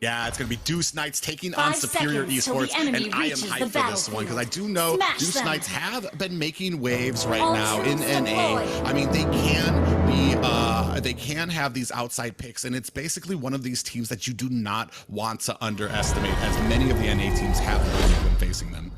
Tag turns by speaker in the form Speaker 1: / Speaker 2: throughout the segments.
Speaker 1: Yeah, it's going to be Deuce Knights taking on Superior Esports, and I am hyped for this one because I do know Deuce Knights have been making waves right now in NA. I mean, they can have these outside picks, and it's basically one of these teams that you do not want to underestimate, as many of the NA teams have when facing them.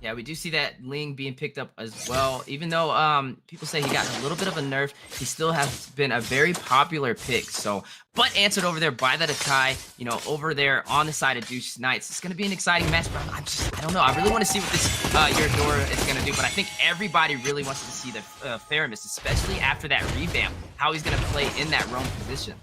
Speaker 2: Yeah, we do see that Ling being picked up as well. Even though people say he got a little bit of a nerf, he still has been a very popular pick. So, but answered over there by that Akai, you know, over there on the side of Deuce Knights. It's going to be an exciting match, but I don't know. I really want to see what this Eurodora is going to do, but I think everybody really wants to see the Faramis, especially after that revamp, how he's going to play in that roam position.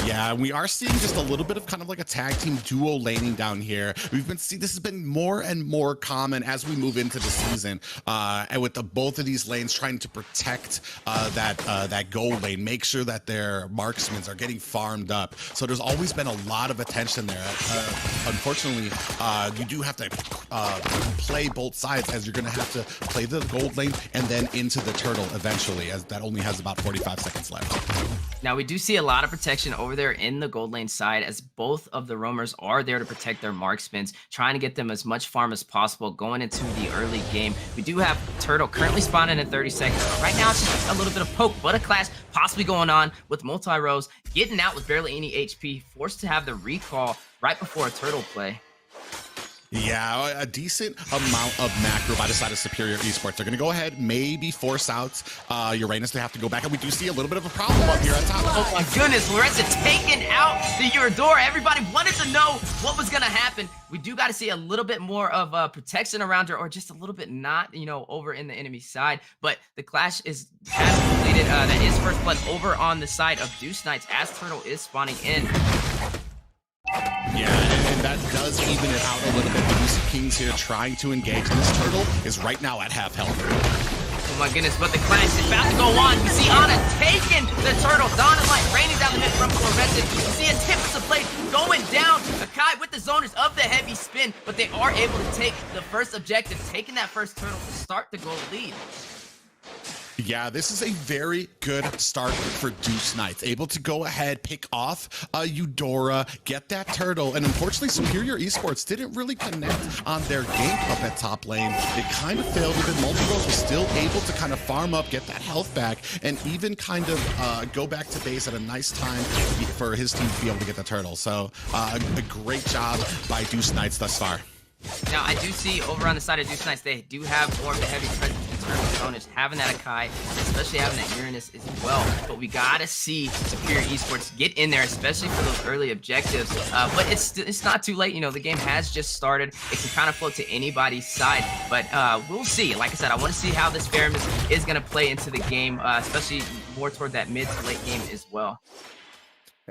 Speaker 1: Yeah, we are seeing just a little bit of kind of like a tag team duo laning down here. We've been seeing this has been more and more common as we move into the season, and with both of these lanes trying to protect that goal lane, make sure that their marksmen are getting farmed up. So there's always been a lot of attention there. Unfortunately, you do have to play both sides, as you're going to have to play the gold lane and then into the turtle eventually, as that only has about 45 seconds left.
Speaker 2: Now we do see a lot of protection over there in the gold lane side, as both of the roamers are there to protect their marksmen, trying to get them as much farm as possible going into the early game. We do have Turtle currently spawning in 30 seconds. Right now it's just a little bit of poke, but a clash possibly going on with multi-rows, getting out with barely any HP, forced to have the recall right before a Turtle play.
Speaker 1: Yeah, a decent amount of macro by the side of Superior Esports. They're going to go ahead, maybe force out Uranus to have to go back, and we do see a little bit of a problem up here at top.
Speaker 2: Oh my goodness, Lorenza taking out the Eurodora. Everybody wanted to know what was going to happen. We do got to see a little bit more of protection around her, or just a little bit not, you know, over in the enemy side. But the clash has completed. That is first blood over on the side of Deuce Knights, as Turtle is spawning in.
Speaker 1: Yeah, and that does even it out a little bit. The UC Kings here trying to engage. This Turtle is right now at half health.
Speaker 2: Oh my goodness, but the clash is about to go on. We see Ana taking the Turtle. Dawn and Light raining down the mid from Florentin. We see a Tempest play going down. Akai with the zoners of the heavy spin, but they are able to take the first objective, taking that first Turtle to start the goal lead.
Speaker 1: Yeah, this is a very good start for Deuce Knights. Able to go ahead, pick off a Eudora, get that Turtle, and unfortunately Superior Esports didn't really connect on their gank up at top lane. It kind of failed, even Multirose was still able to kind of farm up, get that health back, and even kind of go back to base at a nice time for his team to be able to get the Turtle. So a great job by Deuce Knights thus far.
Speaker 2: Now, I do see over on the side of Deuce Knights, they do have more of the heavy presence in terms of zonage, having that Akai, especially having that Uranus as well. But we gotta see Superior Esports get in there, especially for those early objectives. But it's not too late. You know, the game has just started. It can kind of float to anybody's side. But we'll see. Like I said, I want to see how this Faramis is going to play into the game, especially more toward that mid to late game as well.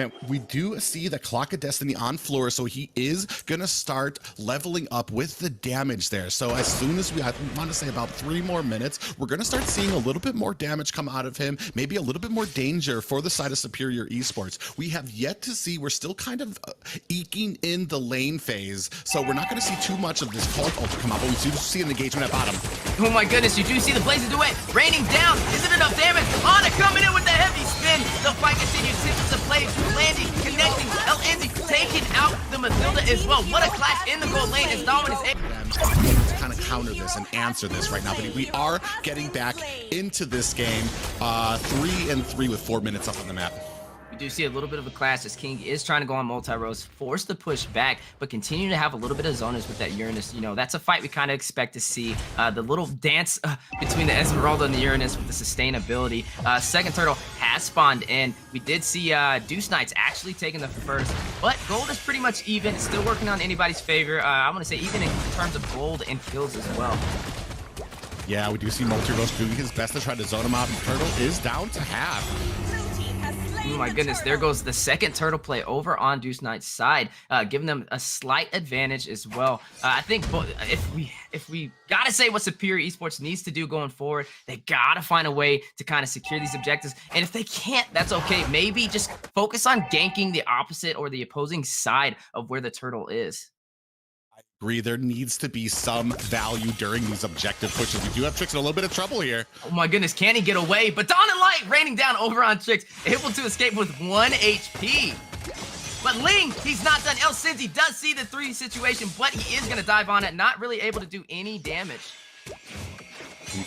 Speaker 1: And we do see the Clock of Destiny on floor, so he is going to start leveling up with the damage there. So as soon as I want to say about 3 more minutes, we're going to start seeing a little bit more damage come out of him, maybe a little bit more danger for the side of Superior Esports. We have yet to see, we're still kind of eking in the lane phase, so we're not going to see too much of this Cult Ult come out, but we do see an engagement at bottom.
Speaker 2: Oh my goodness, you do see the Blazing Duet raining down. Isn't enough damage? Ana coming in with the heavy spin. The fight continues. Simpsons to play. Landing, connecting, LNZ taking out the Mathilda as well. What a clash in the gold lane as Dominus is
Speaker 1: to kind of counter this and answer this right now, but we are getting back into this game 3-3 with 4 minutes up on the map.
Speaker 2: We do see a little bit of a clash as King is trying to go on multi-rows, forced to push back, but continue to have a little bit of zoners with that Uranus. You know, that's a fight we kind of expect to see. The little dance between the Esmeralda and the Uranus with the sustainability. Second Turtle has spawned in. We did see Deuce Knights actually taking the first, but gold is pretty much even. It's still working on anybody's favor. I want to say even in terms of gold and kills as well.
Speaker 1: Yeah, we do see Multirose doing his best to try to zone him out, and Turtle is down to half.
Speaker 2: Oh my goodness, there goes the second Turtle play over on Deuce Knight's side, giving them a slight advantage as well. I think if we gotta say what Superior Esports needs to do going forward, they gotta find a way to kind of secure these objectives. And if they can't, that's okay. Maybe just focus on ganking the opposite or the opposing side of where the Turtle is.
Speaker 1: Agree, there needs to be some value during these objective pushes. We do have Trix in a little bit of trouble here.
Speaker 2: Oh my goodness, can he get away? But Dawn and Light raining down over on Trix, able to escape with 1 HP. but Ling, he's not done. El Cincy does see the 3 situation, but he is going to dive on it, not really able to do any damage.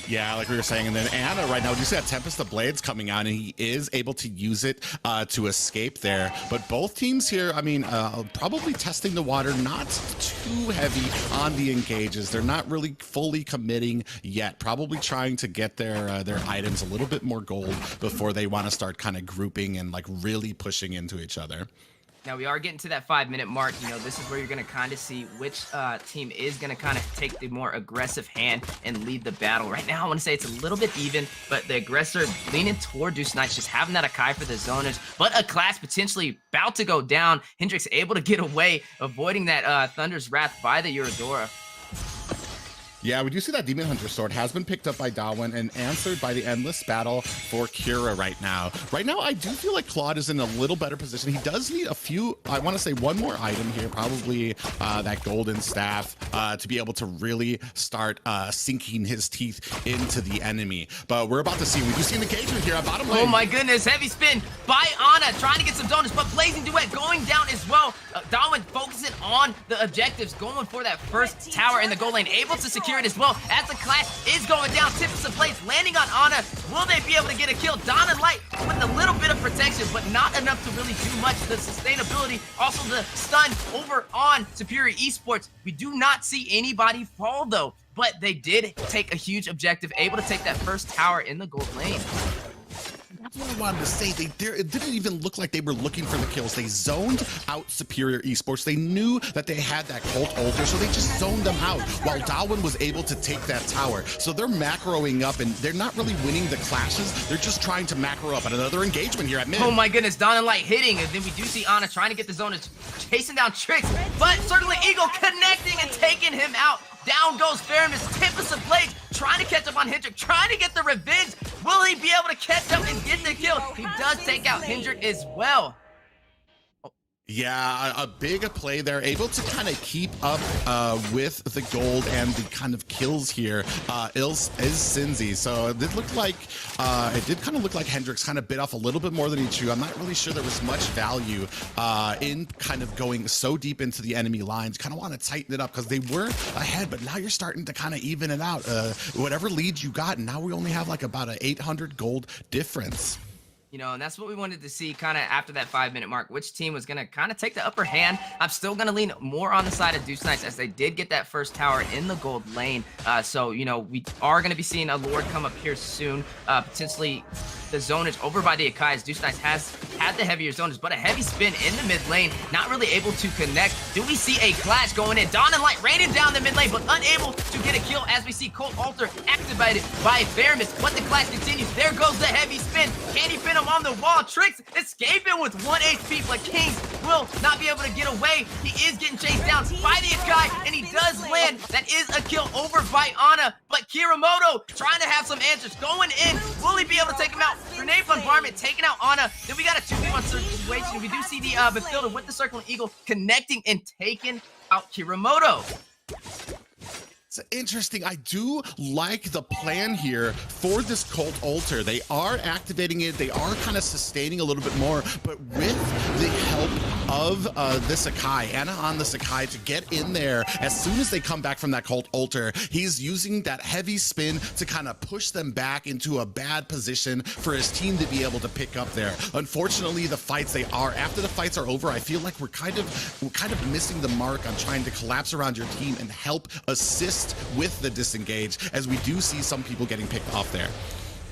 Speaker 1: Yeah, like we were saying, and then Anna right now, you see that Tempest of Blades coming out, and he is able to use it to escape there. But both teams here, I mean, probably testing the water, not too heavy on the engages. They're not really fully committing yet. Probably trying to get their items a little bit more gold before they want to start kind of grouping and like really pushing into each other.
Speaker 2: Now we are getting to that 5-minute mark. You know, this is where you're going to kind of see which team is going to kind of take the more aggressive hand and lead the battle. Right now, I want to say it's a little bit even, but the aggressor leaning toward Deuce Knights, just having that Akai for the zoners, but a class potentially about to go down. Hendrix able to get away, avoiding that Thunder's Wrath by the Eurodora.
Speaker 1: Yeah, we do see that Demon Hunter sword has been picked up by Darwin and answered by the Endless Battle for Kira right now. Right now, I do feel like Claude is in a little better position. He does need a few, I want to say one more item here, probably that golden staff to be able to really start sinking his teeth into the enemy. But we're about to see, we do see an engagement here at bottom lane.
Speaker 2: Oh my goodness, heavy spin by Ana, trying to get some donuts, but Blazing Duet going down as well. Darwin focusing on the objectives, going for that first tower in the goal lane, able to secure it as well as the clash is going down. Tips of Blades landing on Ana. Will they be able to get a kill? Dawn and Light with a little bit of protection, but not enough to really do much. The sustainability, also the stun over on Superior Esports. We do not see anybody fall though, but they did take a huge objective, able to take that first tower in the gold lane.
Speaker 1: That's what I wanted to say. It didn't even look like they were looking for the kills. They zoned out Superior Esports. They knew that they had that Cult Altar, so they just zoned them out while Darwin was able to take that tower. So they're macroing up, and they're not really winning the clashes. They're just trying to macro up. And another engagement here at mid.
Speaker 2: Oh my goodness, Dawn and Light hitting, and then we do see Ana trying to get the zone, chasing down Trix, but certainly Eagle connecting and taking him out. Down goes Faramis, Tempest of Blades, trying to catch up on Hendrik, trying to get the revenge. Will he be able to catch up and get the kill? He does take out Hendrik as well.
Speaker 1: Yeah, a big play there, able to kind of keep up with the gold and the kind of kills here is Cincy. So it did look like, it did kind of look like Hendrix kind of bit off a little bit more than he chewed. I'm not really sure there was much value in kind of going so deep into the enemy lines. Kind of want to tighten it up because they were ahead, but now you're starting to kind of even it out. Whatever leads you got, and now we only have like about an 800 gold difference.
Speaker 2: You know, and that's what we wanted to see kind of after that 5-minute mark, which team was going to kind of take the upper hand. I'm still going to lean more on the side of Deuce Knights as they did get that first tower in the gold lane. So, you know, we are going to be seeing a Lord come up here soon. Potentially the zonage over by the Akai's. Deuce Knights has had the heavier zonage, but a heavy spin in the mid lane, not really able to connect. Do we see a clash going in? Dawn and Light raining down the mid lane, but unable to get a kill as we see Cult Altar activated by Faramis. But the clash continues. There goes the heavy spin. Can he pin him on the wall? Trix escaping with 1 HP, but Kings will not be able to get away. He is getting chased down by the Akai, and he does land. That is a kill over by Ana, but Kiramoto trying to have some answers. Going in. Will he be able to take him out? Grenade bombardment taking out Ana. Then we got a 2v1 situation. We do see the Bethilda with the Circling Eagle connecting and taking out Kiramoto.
Speaker 1: It's interesting. I do like the plan here for this Cult Altar. They are activating it. They are kind of sustaining a little bit more, but with the help of this Akai, Anna on the Akai to get in there as soon as they come back from that Cult Altar, he's using that heavy spin to kind of push them back into a bad position for his team to be able to pick up there. Unfortunately, the fights after the fights are over, I feel like we're kind of missing the mark on trying to collapse around your team and help assist with the disengage, as we do see some people getting picked off there.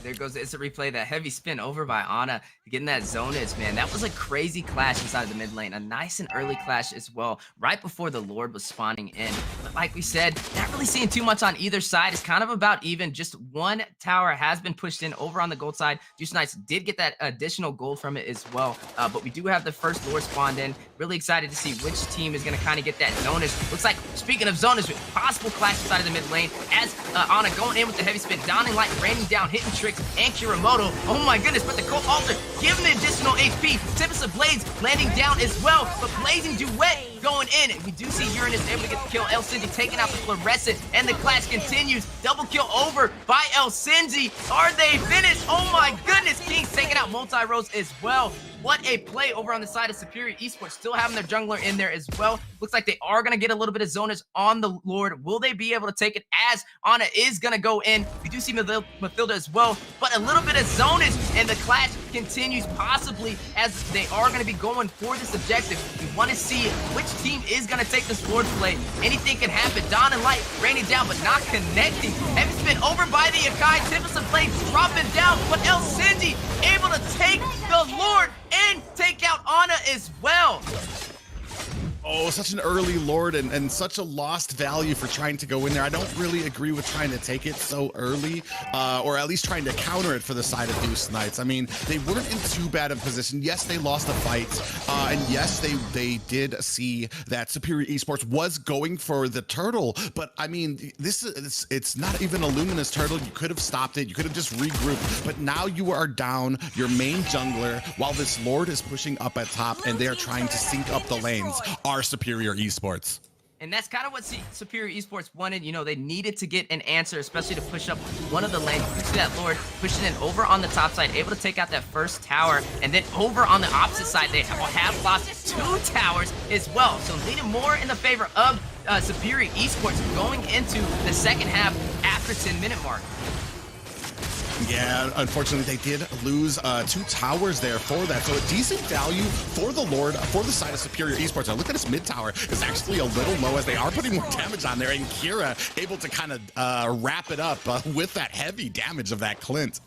Speaker 2: There goes the instant replay, that heavy spin over by Ana, getting that zonage, man. That was a crazy clash inside of the mid lane. A nice and early clash as well, right before the Lord was spawning in. But like we said, not really seeing too much on either side. It's kind of about even. Just one tower has been pushed in over on the gold side. Deuce Knights did get that additional gold from it as well. But we do have the first Lord spawned in. Really excited to see which team is going to kind of get that zonage. Looks like, speaking of zonage, possible clash inside of the mid lane as Ana going in with the heavy spin. Downing Light raining down, hitting Trix and Kiramoto. Oh my goodness, but the Cult Altar giving the additional HP. Tempest of Blades landing down as well, but Blazing Duet going in. We do see Uranus able to get the kill. El Cindy taking out the fluorescent, and the clash continues. Double kill over by El Cindy. Are they finished? Oh my goodness. Kings taking out multi-rose as well. What a play over on the side of Superior Esports, still having their jungler in there as well. Looks like they are going to get a little bit of zonage on the Lord. Will they be able to take it as Ana is going to go in? We do see Mathilda as well, but a little bit of zonage, and the clash continues possibly as they are going to be going for this objective. We want to see which team is going to take this Lord play. Anything can happen. Dawn and Light raining down, but not connecting. Heavy spin over by the Akai. Tempest of Flame dropping down, but El Cindy able to take the Lord and take out Ana as well.
Speaker 1: Oh, such an early Lord and such a lost value for trying to go in there. I don't really agree with trying to take it so early, or at least trying to counter it for the side of Deuce Knights. I mean, they weren't in too bad of a position. Yes, they lost a fight, and yes, they did see that Superior Esports was going for the turtle, but I mean, it's not even a luminous turtle. You could have stopped it. You could have just regrouped, but now you are down your main jungler while this Lord is pushing up at top, and they are trying to sync up the lanes. Our Superior Esports.
Speaker 2: And that's kind of what Superior Esports wanted. You know, they needed to get an answer, especially to push up one of the lanes. You see that Lord pushing in over on the top side, able to take out that first tower. And then over on the opposite side, they have lost 2 towers as well. So leaning more in the favor of Superior Esports going into the second half after 10-minute mark.
Speaker 1: Yeah, unfortunately, they did lose 2 towers there for that. So a decent value for the Lord, for the side of Superior Esports. Now look at his mid tower is actually a little low as they are putting more damage on there. And Kira able to kind of wrap it up with that heavy damage of that Clint.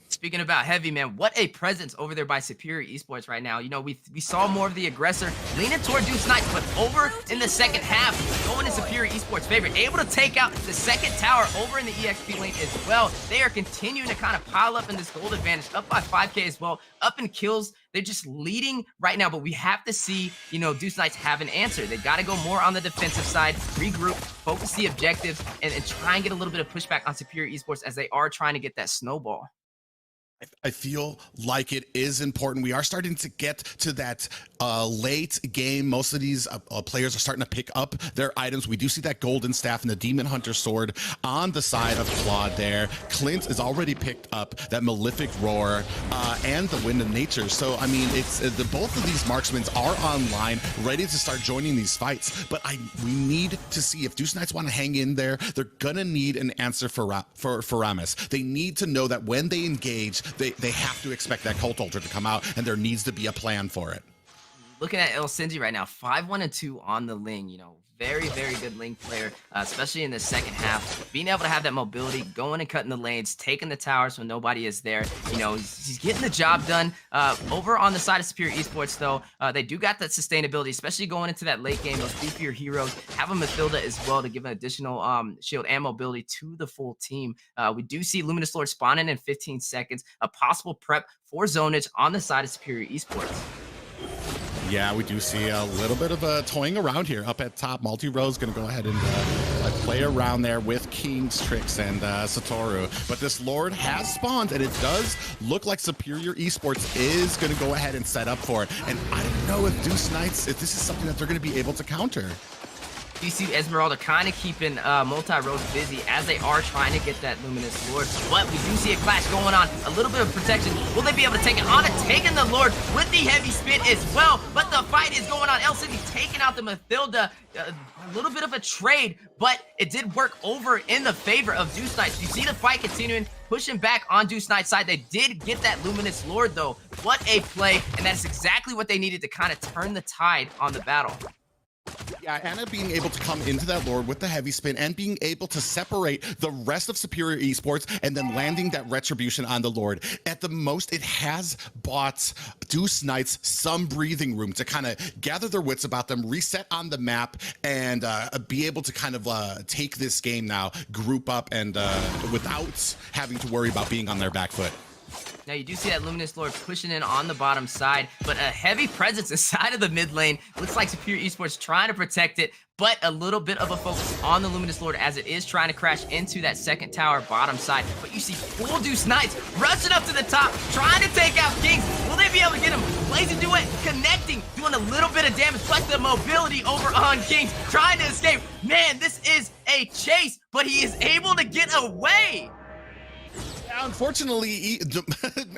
Speaker 2: Speaking about heavy, man, what a presence over there by Superior Esports right now. You know, we saw more of the aggressor leaning toward Deuce Knights, but over in the second half, going in Superior Esports' favor, able to take out the second tower over in the EXP lane as well. They are continuing to kind of pile up in this gold advantage, up by 5K as well, up in kills. They're just leading right now, but we have to see, you know, Deuce Knights have an answer. They got to go more on the defensive side, regroup, focus the objectives, and try and get a little bit of pushback on Superior Esports as they are trying to get that snowball.
Speaker 1: I feel like it is important. We are starting to get to that late game. Most of these players are starting to pick up their items. We do see that golden staff and the demon hunter sword on the side of Claude there. Clint has already picked up that malefic roar and the wind of nature. So I mean, it's both of these marksmen are online, ready to start joining these fights. But we need to see if Deuce Knights want to hang in there. They're gonna need an answer for Ramus. They need to know that when they engage, they have to expect that cult altar to come out, and there needs to be a plan for it.
Speaker 2: Looking at El Cindy right now, 5-1-2 on the Ling, you know, very, very good Ling player, especially in the second half. Being able to have that mobility, going and cutting the lanes, taking the towers when nobody is there. You know, he's getting the job done. Over on the side of Superior Esports, though, they do got that sustainability, especially going into that late game. Those beefier heroes have a Mathilda as well to give an additional shield and mobility to the full team. We do see Luminous Lord spawning in 15 seconds, a possible prep for zonage on the side of Superior Esports.
Speaker 1: Yeah, we do see a little bit of a toying around here up at top. Multi-Rose going to go ahead and play around there with King's Tricks and Satoru. But this Lord has spawned, and it does look like Superior Esports is going to go ahead and set up for it. And I don't know if Deuce Knights, if this is something that they're going to be able to counter.
Speaker 2: You see Esmeralda kind of keeping Multi-Rose busy as they are trying to get that Luminous Lord. But we do see a clash going on. A little bit of protection. Will they be able to take it on? Taking the Lord with the heavy spin as well. But the fight is going on. El City taking out the Mathilda. A little bit of a trade, but it did work over in the favor of Deuce Knights. You see the fight continuing, pushing back on Deuce Knights' side. They did get that Luminous Lord, though. What a play. And that's exactly what they needed to kind of turn the tide on the battle.
Speaker 1: Yeah, Ana being able to come into that Lord with the heavy spin and being able to separate the rest of Superior Esports and then landing that retribution on the Lord. At the most, it has bought Deuce Knights some breathing room to kind of gather their wits about them, reset on the map, and be able to kind of take this game now, group up, and without having to worry about being on their back foot.
Speaker 2: Now you do see that Luminous Lord pushing in on the bottom side, but a heavy presence inside of the mid lane. Looks like Superior Esports trying to protect it, but a little bit of a focus on the Luminous Lord as it is trying to crash into that second tower bottom side. But you see full Deuce Knights rushing up to the top, trying to take out Kings. Will they be able to get him? Blazing Duet connecting, doing a little bit of damage, but the mobility over on Kings, trying to escape. Man, this is a chase, but he is able to get away.
Speaker 1: Unfortunately,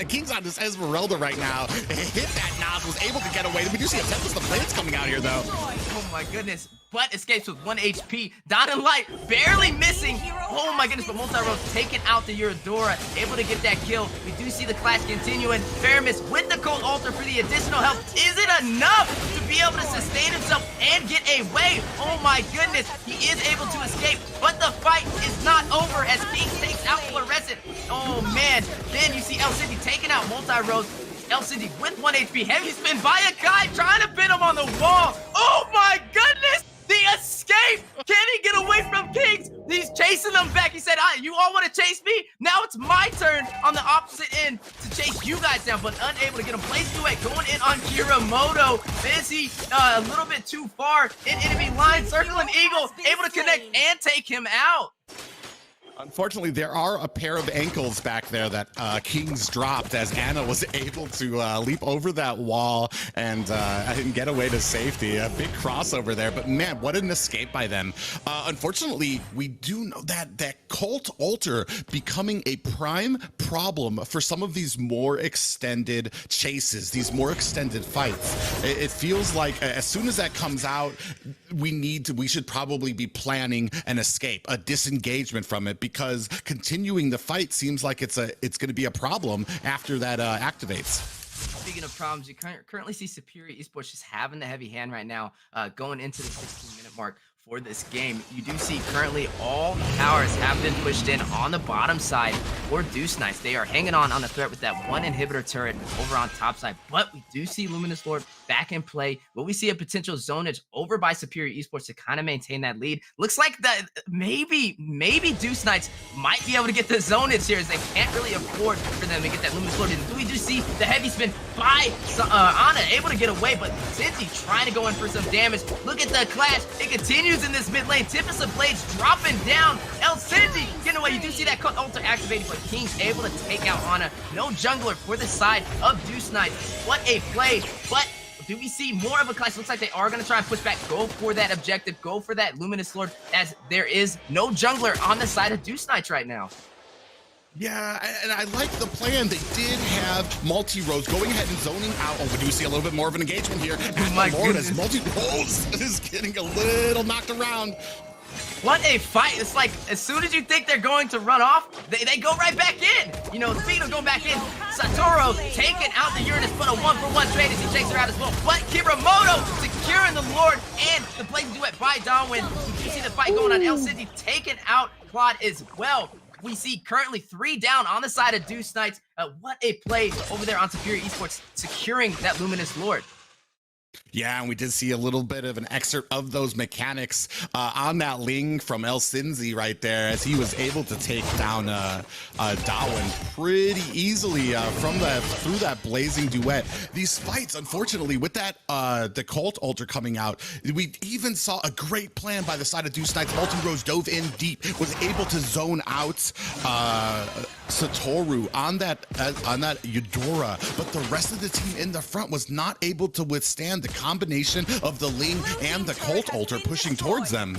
Speaker 1: King's on this Esmeralda right now. Hit that Nas, was able to get away. We do see a Tempest the Blades coming out here, though.
Speaker 2: Oh my goodness, but escapes with 1 HP. Don and Light barely missing. Oh my goodness, but Multi-Rose taking out the Eurodora, able to get that kill. We do see the clash continuing. Faramis with the Cold Altar for the additional help. Is it enough to be able to sustain himself and get away? Oh my goodness, he is able to escape, but the fight is not over as King takes out Fluorescent. Oh man, then you see El Cindy taking out Multi-Rose. El Cindy with 1 HP, heavy spin by a guy trying to pin him on the wall. Oh my goodness, the escape. Can he get away from Kings? He's chasing them back. He said, you all want to chase me? Now it's my turn on the opposite end to chase you guys down, but unable to get him. Blaze Duet going in on Kiramoto. Is he a little bit too far in enemy line? Circling Eagle, able to connect and take him out.
Speaker 1: Unfortunately, there are a pair of ankles back there that Kings dropped as Anna was able to leap over that wall and get away to safety. A big crossover there, but man, what an escape by them. Unfortunately, we do know that Cult Altar becoming a prime problem for some of these more extended chases, these more extended fights. It feels like as soon as that comes out, we should probably be planning an escape, a disengagement from it, because continuing the fight seems like it's going to be a problem after that activates.
Speaker 2: Speaking of problems, you currently see Superior Esports just having the heavy hand right now, going into the 16-minute mark for this game. You do see currently all towers have been pushed in on the bottom side for Deuce Knights. They are hanging on the threat with that 1 inhibitor turret over on top side, but we do see Luminous Lord back in play. Will we see a potential zonage over by Superior Esports to kind of maintain that lead? Looks like that maybe Deuce Knights might be able to get the zonage here as they can't really afford for them to get that Luminous Lord in. We do see the heavy spin by Ana, able to get away, but Cincy trying to go in for some damage. Look at the clash. It continues in this mid lane. Tempest of Blades dropping down. El Cindy getting away. You do see that Cut Altar activated, but King's able to take out Ana. No jungler for the side of Deuce Knights. What a play, but do we see more of a clash? Looks like they are going to try and push back, go for that objective, go for that Luminous Lord, as there is no jungler on the side of Deuce Knights right now.
Speaker 1: Yeah, and I like the plan. They did have Multi-Rose going ahead and zoning out. Oh, we do see a little bit more of an engagement here.
Speaker 2: Oh my goodness.
Speaker 1: As Multi-Rose is getting a little knocked around.
Speaker 2: What a fight. It's like, as soon as you think they're going to run off, they go right back in. You know, speaking of going back in, Satoru taking out the Uranus, but a 1-for-1 trade as he takes her out as well. But Kiramoto securing the Lord and the Blazing Duet by Donwin. You see the fight going on. El Cindy taking out Claude as well. We see currently 3 down on the side of Deuce Knights. What a play over there on Superior Esports, securing that Luminous Lord.
Speaker 1: Yeah, and we did see a little bit of an excerpt of those mechanics on that Ling from El Cinzy right there, as he was able to take down Darwin pretty easily through that Blazing Duet. These fights, unfortunately, with that the Cult Altar coming out, we even saw a great plan by the side of Deuce Knights. Multi-Rose dove in deep, was able to zone out Satoru on that Eudora, but the rest of the team in the front was not able to withstand the combination of the Ling and the Cult Altar pushing towards them.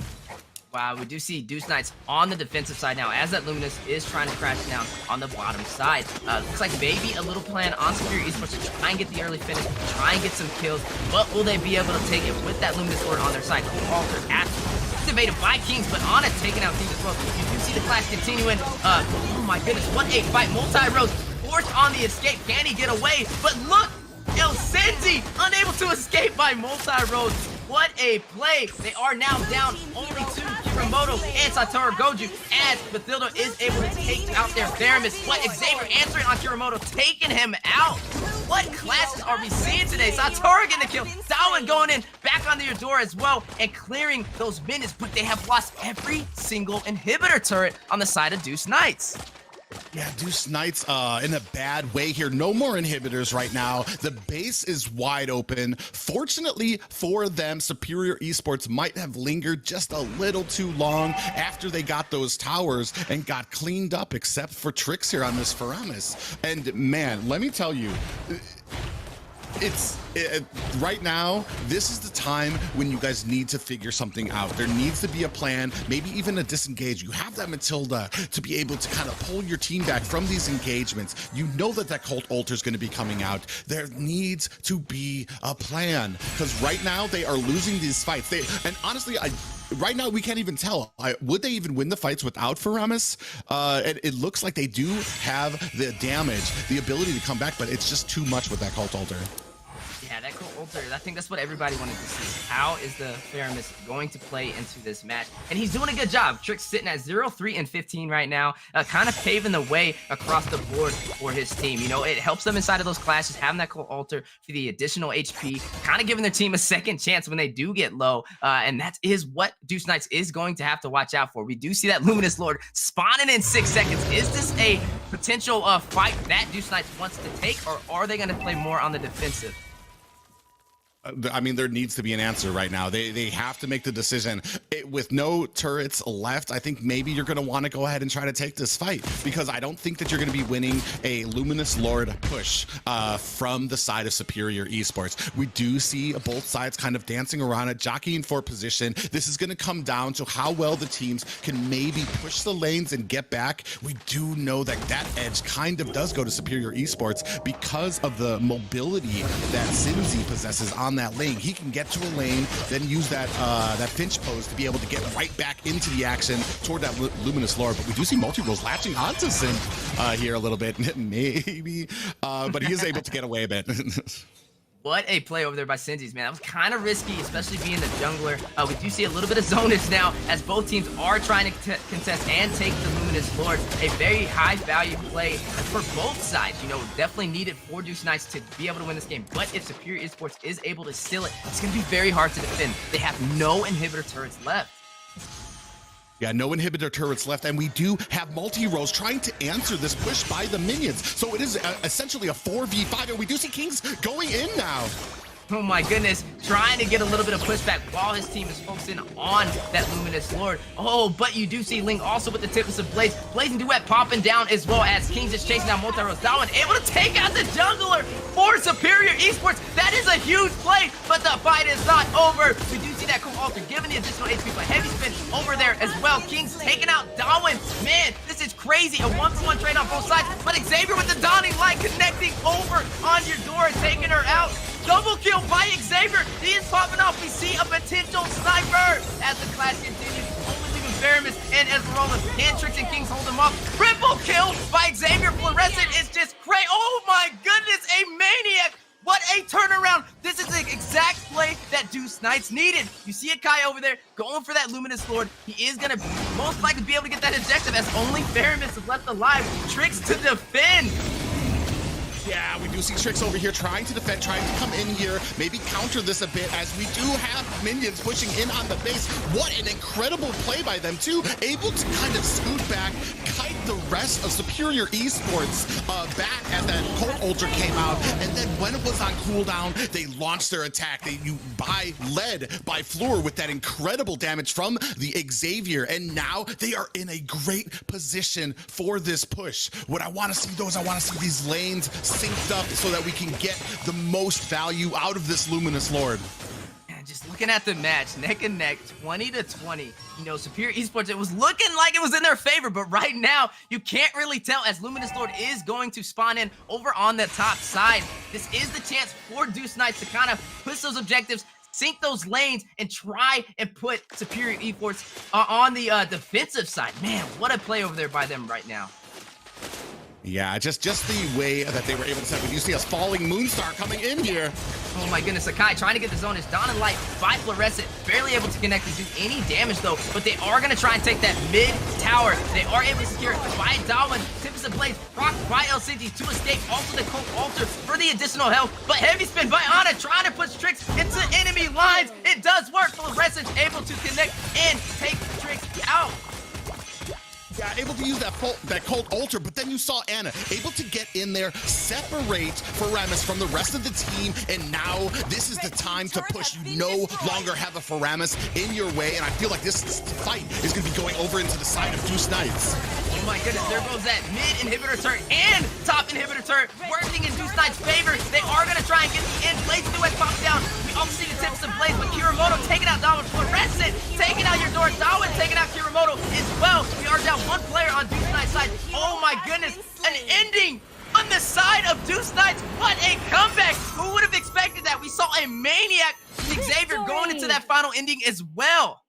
Speaker 2: Wow, we do see Deuce Knights on the defensive side now as that Luminous is trying to crash down on the bottom side. Looks like maybe a little plan on Superior Esports to try and get the early finish, try and get some kills, but will they be able to take it with that Luminous Lord on their side? Altar activated by Kings, but Ana taking out Kings as well. You do see the clash continuing. Oh my goodness, what a fight. Multi-Rose forced on the escape. Can he get away? But look, El Cinzy unable to escape by Multi-Rose. What a play. They are now down only to Kiramoto and Satoru Goju as Bathilda is able to take out their Theramis. But Xavier answering on Kiramoto, taking him out. What classes are we seeing today? Satoru getting the kill. Darwin going in, back on the Eudora as well, and clearing those minions. But they have lost every single inhibitor turret on the side of Deuce Knights.
Speaker 1: Yeah, Deuce Knights in a bad way here. No more inhibitors right now. The base is wide open. Fortunately for them, Superior Esports might have lingered just a little too long after they got those towers and got cleaned up, except for Tricks here on this Faramis. And man, let me tell you, right now, this is the time when you guys need to figure something out. There needs to be a plan, maybe even a disengage. You have that Matilda to be able to kind of pull your team back from these engagements. You know that that Cult Altar is going to be coming out. There needs to be a plan, because right now they are losing these fights. And honestly, right now, we can't even tell. Would they even win the fights without Faramis? It looks like they do have the damage, the ability to come back, but it's just too much with that Cult Altar.
Speaker 2: Yeah, that Cult Altar, I think that's what everybody wanted to see. How is the Faramis going to play into this match? And he's doing a good job. Trick's sitting at 0-3 and 15 right now, kind of paving the way across the board for his team. You know, it helps them inside of those clashes, having that Cult Altar for the additional HP, kind of giving their team a second chance when they do get low. And that is what Deuce Knights is going to have to watch out for. We do see that Luminous Lord spawning in 6 seconds. Is this a potential fight that Deuce Knights wants to take, or are they going to play more on the defensive?
Speaker 1: I mean, there needs to be an answer right now. They have to make the decision. With no turrets left, I think maybe you're going to want to go ahead and try to take this fight, because I don't think that you're going to be winning a Luminous Lord push from the side of Superior Esports. We do see both sides kind of dancing around it, jockeying for position. This is going to come down to how well the teams can maybe push the lanes and get back. We do know that that edge kind of does go to Superior Esports because of the mobility that Cinzy possesses on that lane. He can get to a lane, then use that Finch pose to be able to get right back into the action toward that Luminous Lord. But we do see Multi-Rolls latching onto Sin here a little bit, maybe, but he is able to get away a bit.
Speaker 2: What a play over there by Cinzy's, man. That was kind of risky, especially being the jungler. We do see a little bit of zonage now as both teams are trying to contest and take the Luminous Lord. A very high value play for both sides. You know, definitely needed for Deuce Knights to be able to win this game. But if Superior Esports is able to steal it, it's going to be very hard to defend. They have no inhibitor turrets left.
Speaker 1: Yeah, no inhibitor turrets left, and we do have Multi-Rose trying to answer this push by the minions. So it is essentially a 4v5, and we do see Kings going in now.
Speaker 2: Oh my goodness, trying to get a little bit of pushback while his team is focusing on that Luminous Lord. Oh, but you do see Ling also with the Tempest of Blaze. Blazing Duet popping down as well as Kings is chasing down Multi-Rose. Darwin able to take out the jungler for Superior Esports. That is a huge play, but the fight is not over. We do see that Cult Altar giving the additional HP, but heavy spin over there as well. Kings taking out Darwin. Man, this is crazy. A 1-for-1 trade on both sides, but Xavier with the Dawning Light connecting over on your door and taking her out. Double kill by Xavier. He is popping off. We see a potential sniper as the clash continues. Only leaving Faramis and Esmeralda. And Tricks and Kings hold him off. Triple kill by Xavier. Fluorescent is just crazy. Oh my goodness, a maniac. What a turnaround. This is the exact play that Deuce Knights needed. You see a Kai over there going for that Luminous Lord. He is going to most likely be able to get that objective as only Faramis is left alive. Tricks to defend.
Speaker 1: Yeah, we do see Tricks over here trying to defend, trying to come in here, maybe counter this a bit, as we do have minions pushing in on the base. What an incredible play by them, too. Able to kind of scoot back, kite the rest of Superior Esports back as that Cult Altar came out. And then when it was on cooldown, they launched their attack. Led by Floor with that incredible damage from the Xavier. And now they are in a great position for this push. What I want to see, though, is I want to see these lanes synced up so that we can get the most value out of this Luminous Lord.
Speaker 2: Just looking at the match, neck and neck, 20-20. You know, Superior Esports, it was looking like it was in their favor, but right now, you can't really tell as Luminous Lord is going to spawn in over on the top side. This is the chance for Deuce Knights to kind of push those objectives, sync those lanes, and try and put Superior Esports on the defensive side. Man, what a play over there by them right now.
Speaker 1: Yeah, just the way that they were able to set. We do see a falling Moonstar coming in here.
Speaker 2: Oh my goodness, Sakai trying to get the zone is Dawning Light by Fluorescent. Barely able to connect and do any damage though, but they are going to try and take that mid tower. They are able to secure it by Darwin. Tempest of Blaze procced by LCG to escape. Also the Cult Altar for the additional health, but heavy spin by Ana trying to push Tricks into enemy lines. It does work. Fluorescent able to connect and take Tricks out.
Speaker 1: Yeah, able to use that cold ultra, but then you saw Anna able to get in there, separate Faramis from the rest of the team, and now this is the time to push. You no longer have a Faramis in your way, and I feel like this fight is going to be going over into the side of Deuce Knights.
Speaker 2: Oh my goodness, there goes that mid inhibitor turret and top inhibitor turret working in Deuce Knight's favor. They are going to try and get the end. Blaze do it, pop down. We almost see the tips of Blaze, but Kiramoto taking out Darwin. Fluorescent taking out your door. Darwin taking out Kiramoto as well. We are down one player on Deuce Knight's side. Oh my goodness, an ending on the side of Deuce Knights. What a comeback. Who would have expected that? We saw a maniac Xavier going into that final ending as well.